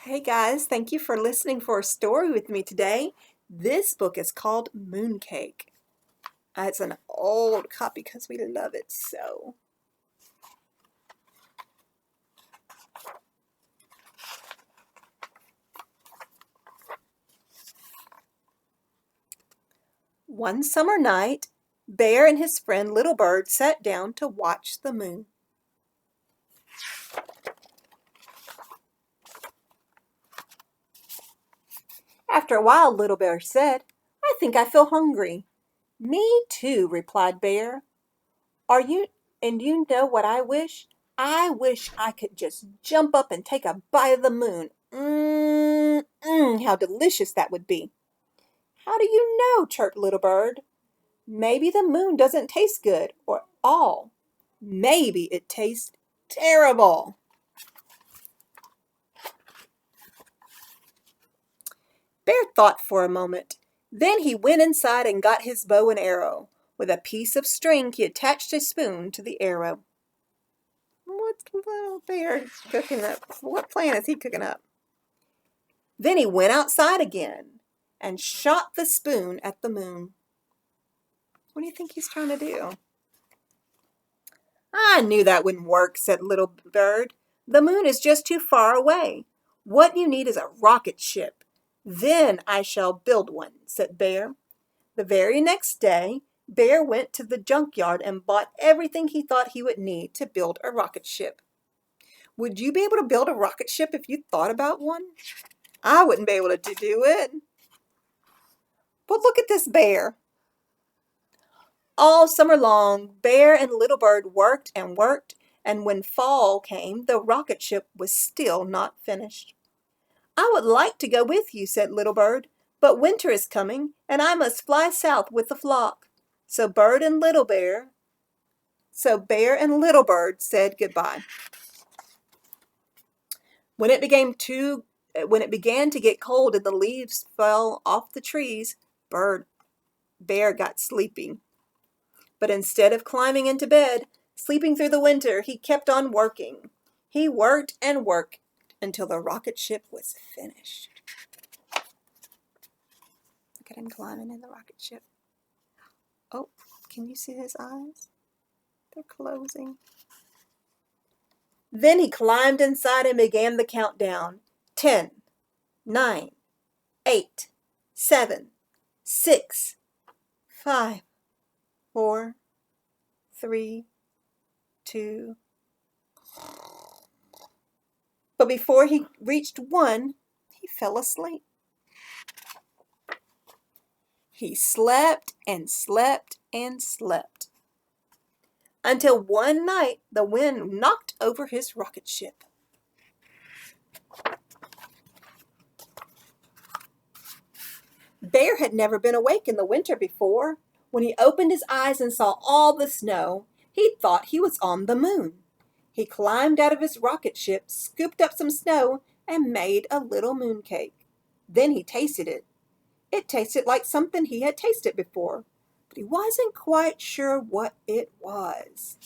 Hey guys, thank you for listening for a story with me today. This book is called Mooncake. It's an old copy because we love it so. One summer night, Bear and his friend Little Bird sat down to watch the moon. After a while, Little Bear said, "I think I feel hungry." "Me too," replied Bear. And you know what I wish? I wish I could just jump up and take a bite of the moon. How delicious that would be." "How do you know?" chirped Little Bird. "Maybe the moon doesn't taste good, or all. Maybe it tastes terrible." Bear thought for a moment. Then he went inside and got his bow and arrow. With a piece of string, he attached a spoon to the arrow. What's little Bear cooking up? What plan is he cooking up? Then he went outside again and shot the spoon at the moon. What do you think he's trying to do? "I knew that wouldn't work," said Little Bird. "The moon is just too far away. What you need is a rocket ship." "Then I shall build one," said Bear. The very next day, Bear went to the junkyard and bought everything he thought he would need to build a rocket ship. Would you be able to build a rocket ship if you thought about one? I wouldn't be able to do it. But look at this bear. All summer long, Bear and Little Bird worked and worked, and when fall came, the rocket ship was still not finished. "I would like to go with you," said Little Bird, "but winter is coming, and I must fly south with the flock." So Bear and Little Bird said goodbye. When it began to get cold and the leaves fell off the trees, Bear got sleepy. But instead of climbing into bed, sleeping through the winter, he kept on working. He worked and worked until the rocket ship was finished. Look at him climbing in the rocket ship. Oh, can you see his eyes? They're closing. Then he climbed inside and began the countdown. 10, 9, 8, 7, 6, 5, 4, 3, 2. But before he reached 1, he fell asleep. He slept and slept and slept until one night the wind knocked over his rocket ship. Bear had never been awake in the winter before. When he opened his eyes and saw all the snow, he thought he was on the moon. He climbed out of his rocket ship, scooped up some snow, and made a little mooncake. Then he tasted it. It tasted like something he had tasted before, but he wasn't quite sure what it was.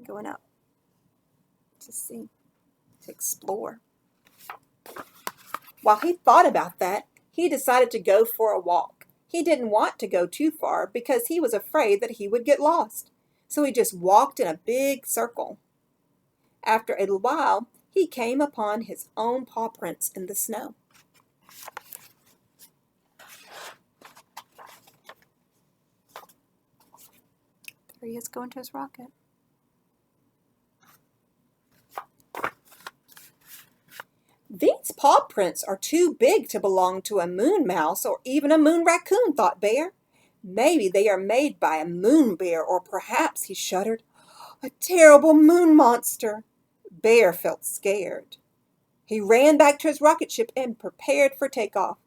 Going up to see, to explore. While he thought about that, he decided to go for a walk. He didn't want to go too far because he was afraid that he would get lost. So he just walked in a big circle. After a while, he came upon his own paw prints in the snow. There he is going to his rocket. "These paw prints are too big to belong to a moon mouse or even a moon raccoon," thought Bear. "Maybe they are made by a moon bear, or perhaps," he shuddered, "a terrible moon monster." Bear felt scared. He ran back to his rocket ship and prepared for takeoff.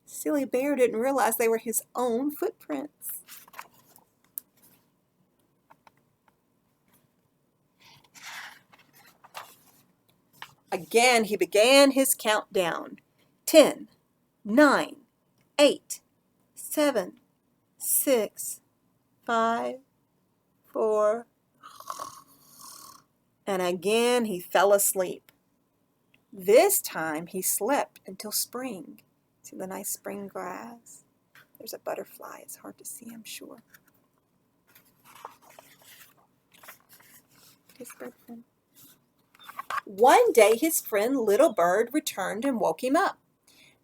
Silly Bear didn't realize they were his own footprints. Again, he began his countdown. 10, 9, 8, 7, 6, 5, 4. And again he fell asleep. This time he slept until spring. See the nice spring grass? There's a butterfly. It's hard to see, I'm sure. One day his friend Little Bird returned and woke him up.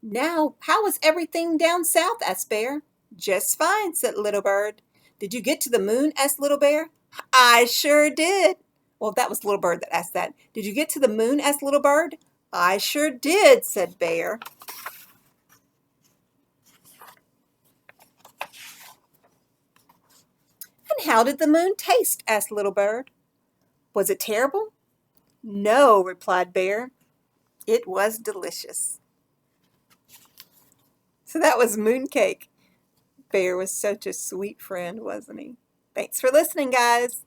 "Now, how is everything down south?" asked Bear. "Just fine," said Little Bird. "Did you get to the moon?" asked Little Bear. "I sure did." Well, that was Little Bird that asked that. "Did you get to the moon?" asked Little Bird. "I sure did," said Bear. "And how did the moon taste?" asked Little Bird. "Was it terrible?" "No," replied Bear. "It was delicious." So that was Mooncake. Bear was such a sweet friend, wasn't he? Thanks for listening, guys.